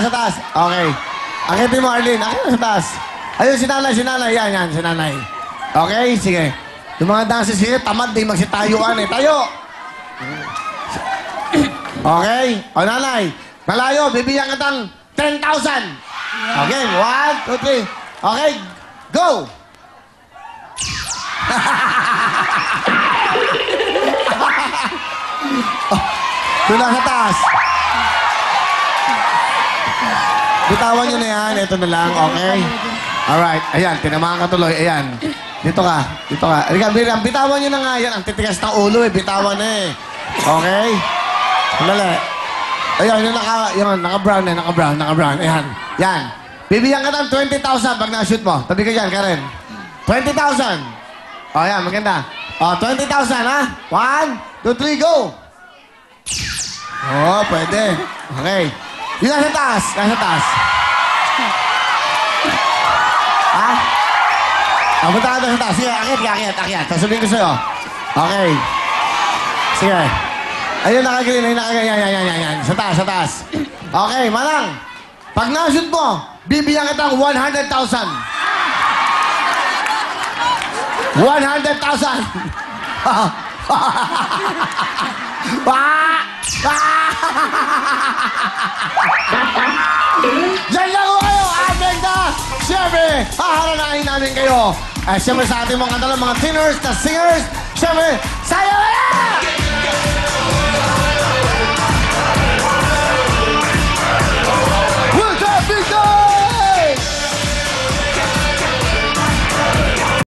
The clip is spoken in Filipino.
Sa taas. Okay. Akitin mo, Arlene. Akitin mo sa taas. Ayun, si nanay, si nanay. Yan, si nanay. Okay, sige. Yung mga dances sige, tamad din magsitayuan eh. Tayo! Okay. O, nanay. Malayo, bibigyan kitang 10,000. Okay, 1, 2, 3. Okay, go! Doon lang sa taas. Bitawan nyo na yan. Ito na lang, okay? Alright, ayan, tinamaan ka tuloy. Ayan, dito ka, dito ka. Halika, bitawan nyo na nga yan. Ang titigas ng ulo eh, bitawan na eh. Okay? Sandali. Ayan, yung naka-brown eh, naka-brown. Ayan, yan. Bibigyan ka ng 20,000 pag na-shoot mo. Tabi ka dyan, Karen. 20,000. O, ayan, maganda. O, 20,000, ha? 1, 2, 3, go! Oo, pwede. Okay. Yung nasa taas. Nasa taas. Ha? Punta ka doon sa taas. Sige, akit. Sasabihin ko sa'yo. Okay. Sige. Ayun, nakagreen. Yan. Sa taas. Okay, Manang. Pag na-shoot mo, bibigyan kitang 100,000. 100,000. Diyan lang ko kayo, agenda! Siyempre, haharanahin namin kayo. Siyempre sa ating mga kantalang, mga tenors, na singers, siyempre, sayo na!